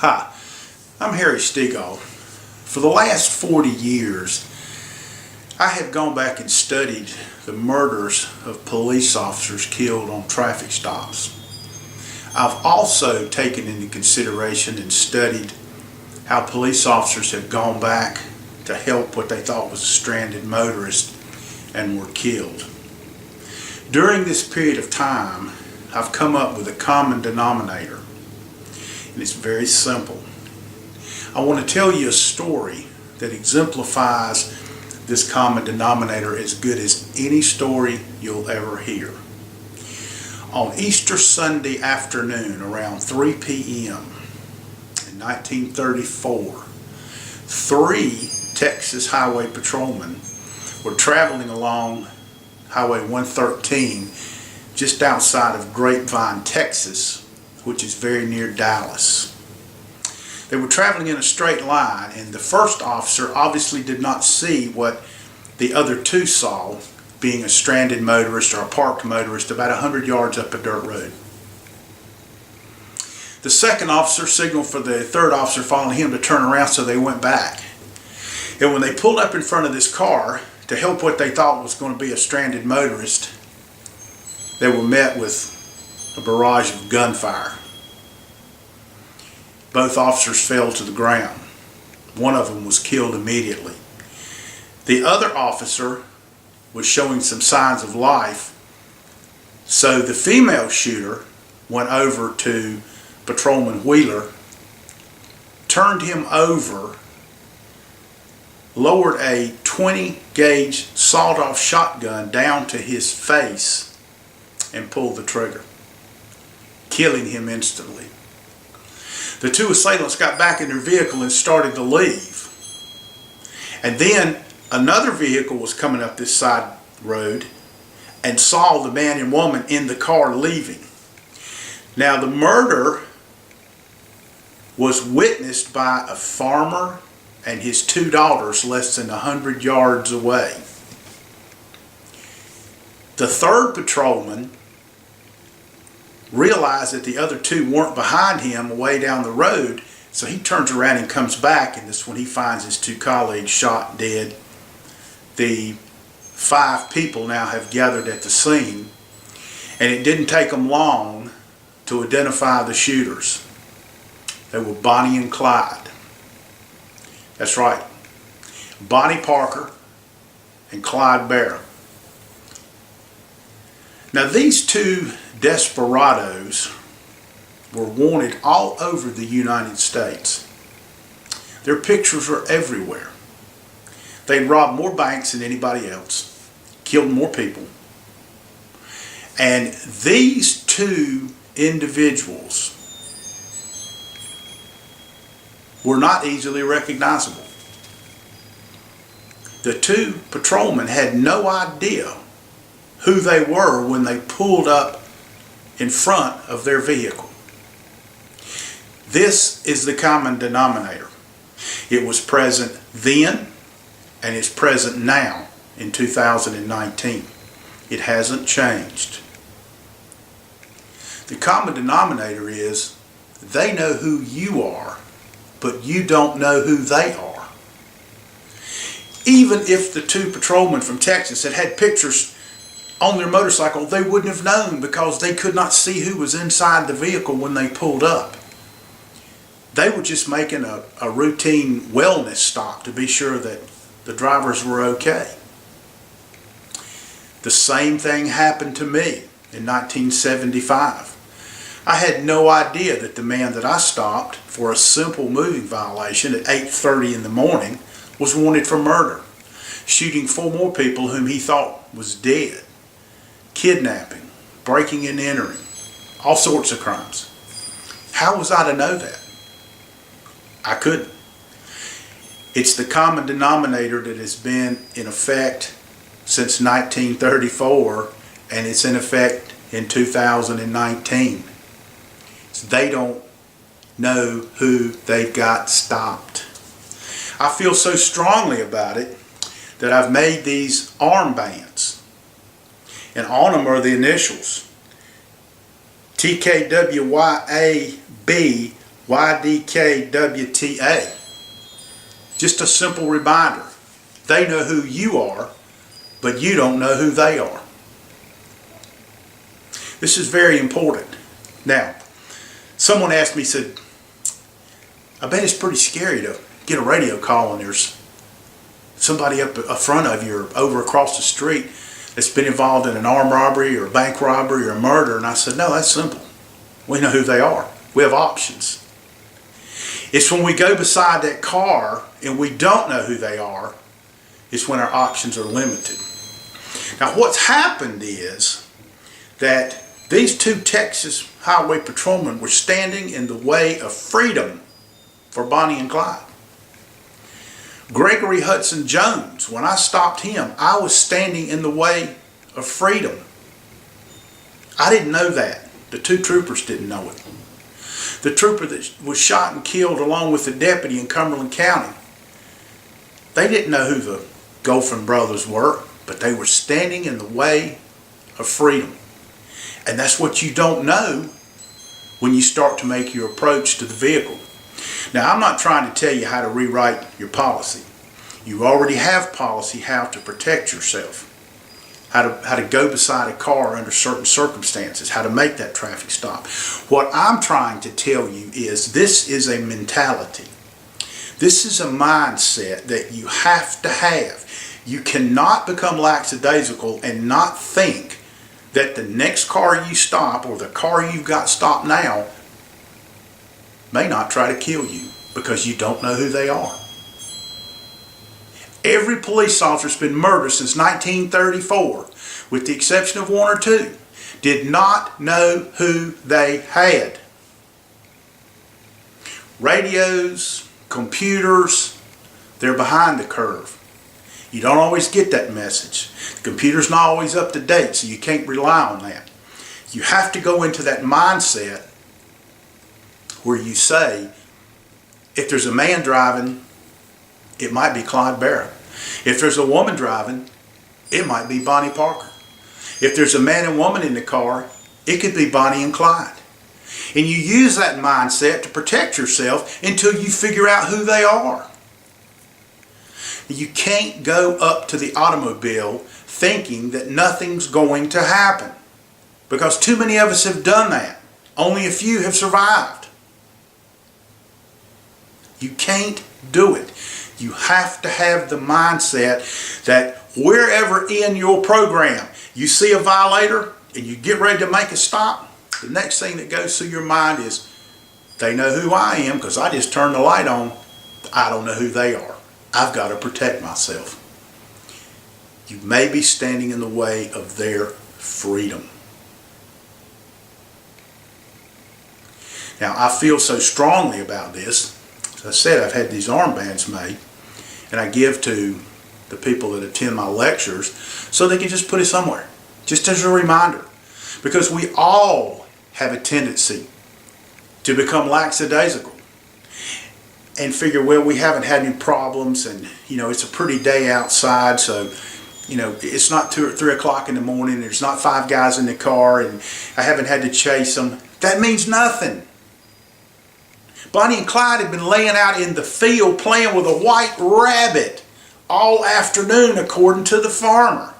Hi, I'm Harry Stegall. For the last 40 years, I have gone back and studied the murders of police officers killed on traffic stops. I've also taken into consideration and studied how police officers have gone back to help what they thought was a stranded motorist and were killed. During this period of time, I've come up with a common denominator, and it's very simple. I want to tell you a story that exemplifies this common denominator as good as any story you'll ever hear. On Easter Sunday afternoon around 3 p.m. in 1934, 3 Texas highway patrolmen were traveling along Highway 113 just outside of Grapevine, Texas, which is very near Dallas. They were traveling in a straight line, and the first officer obviously did not see what the other 2 saw, being a stranded motorist or a parked motorist about 100 yards up a dirt road. The second officer signaled for the third officer following him to turn around, so they went back. And when they pulled up in front of this car to help what they thought was going to be a stranded motorist, they were met with a barrage of gunfire. Both officers fell to the ground. One of them was killed immediately. The other officer was showing some signs of life, so the female shooter went over to Patrolman Wheeler, turned him over, lowered a 20 gauge sawed-off shotgun down to his face, and pulled the trigger, killing him instantly. The 2 assailants got back in their vehicle and started to leave. And then another vehicle was coming up this side road and saw the man and woman in the car leaving. Now, the murder was witnessed by a farmer and his 2 daughters less than 100 yards away. The third patrolman realized that the other 2 weren't behind him way down the road, so he turns around and comes back, and this is when he finds his 2 colleagues shot dead. The 5 people now have gathered at the scene, and it didn't take them long to identify the shooters. They were Bonnie and Clyde. That's right, Bonnie Parker and Clyde Barra. Now, these 2 desperados were wanted all over the United States. Their pictures were everywhere. They robbed more banks than anybody else, killed more people. And these 2 individuals were not easily recognizable. The 2 patrolmen had no idea who they were when they pulled up in front of their vehicle. This is the common denominator. It was present then, and it's present now in 2019. It hasn't changed. The common denominator is they know who you are, but you don't know who they are. Even if the 2 patrolmen from Texas had pictures on their motorcycle, they wouldn't have known because they could not see who was inside the vehicle when they pulled up. They were just making a routine wellness stop to be sure that the drivers were okay. The same thing happened to me in 1975. I had no idea that the man that I stopped for a simple moving violation at 8:30 in the morning was wanted for murder, shooting 4 more people whom he thought was dead, kidnapping, breaking and entering, all sorts of crimes. How was I to know that? I couldn't. It's the common denominator that has been in effect since 1934, and it's in effect in 2019. So they don't know who they've got stopped. I feel so strongly about it that I've made these armbands, and on them are the initials TKWYAB YDKWTA. Just a simple reminder. They know who you are, but you don't know who they are. This is very important. Now, someone asked me, said, I bet it's pretty scary to get a radio call and there's somebody up front of you or over across the street that's been involved in an armed robbery or a bank robbery or a murder. And I said, no, that's simple. We know who they are. We have options. It's when we go beside that car and we don't know who they are, it's when our options are limited. Now what's happened is that these two Texas highway patrolmen were standing in the way of freedom for Bonnie and Clyde. Gregory Hudson Jones, when I stopped him, I was standing in the way of freedom. I didn't know that. The two troopers didn't know it. The trooper that was shot and killed along with the deputy in Cumberland County, they didn't know who the Goffin brothers were, but they were standing in the way of freedom. And that's what you don't know when you start to make your approach to the vehicle. Now, I'm not trying to tell you how to rewrite your policy. You already have policy how to protect yourself, how to go beside a car under certain circumstances, how to make that traffic stop. What I'm trying to tell you is this is a mentality. This is a mindset that you have to have. You cannot become lackadaisical and not think that the next car you stop or the car you've got stopped now may not try to kill you because you don't know who they are. Every police officer that's been murdered since 1934, with the exception of one or two, did not know who they had. Radios, computers, they're behind the curve. You don't always get that message. The computer's not always up to date, so you can't rely on that. You have to go into that mindset where you say, if there's a man driving, it might be Clyde Barrett. If there's a woman driving, it might be Bonnie Parker. If there's a man and woman in the car, it could be Bonnie and Clyde. And you use that mindset to protect yourself until you figure out who they are. You can't go up to the automobile thinking that nothing's going to happen, because too many of us have done that. Only a few have survived. You can't do it. You have to have the mindset that wherever in your program you see a violator and you get ready to make a stop, the next thing that goes through your mind is, they know who I am because I just turned the light on. I don't know who they are. I've got to protect myself. You may be standing in the way of their freedom. Now, I feel so strongly about this. As I said, I've had these armbands made, and I give to the people that attend my lectures so they can just put it somewhere, just as a reminder. Because we all have a tendency to become lackadaisical and figure, well, we haven't had any problems, and it's a pretty day outside, so it's not 2 or 3 o'clock in the morning, there's not 5 guys in the car, and I haven't had to chase them. That means nothing. Bonnie and Clyde had been laying out in the field playing with a white rabbit all afternoon, according to the farmer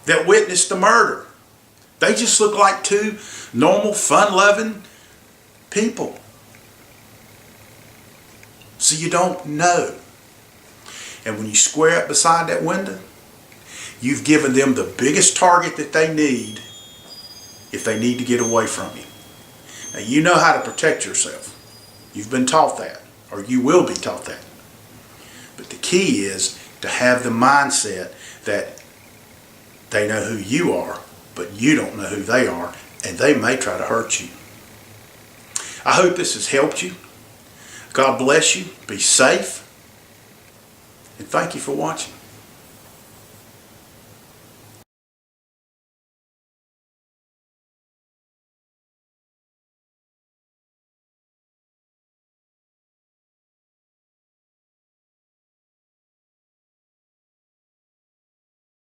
that witnessed the murder. They just look like two normal, fun-loving people. So you don't know. And when you square up beside that window, you've given them the biggest target that they need if they need to get away from you. Now, you know how to protect yourself. You've been taught that, or you will be taught that. But the key is to have the mindset that they know who you are, but you don't know who they are, and they may try to hurt you. I hope this has helped you. God bless you. Be safe. And thank you for watching.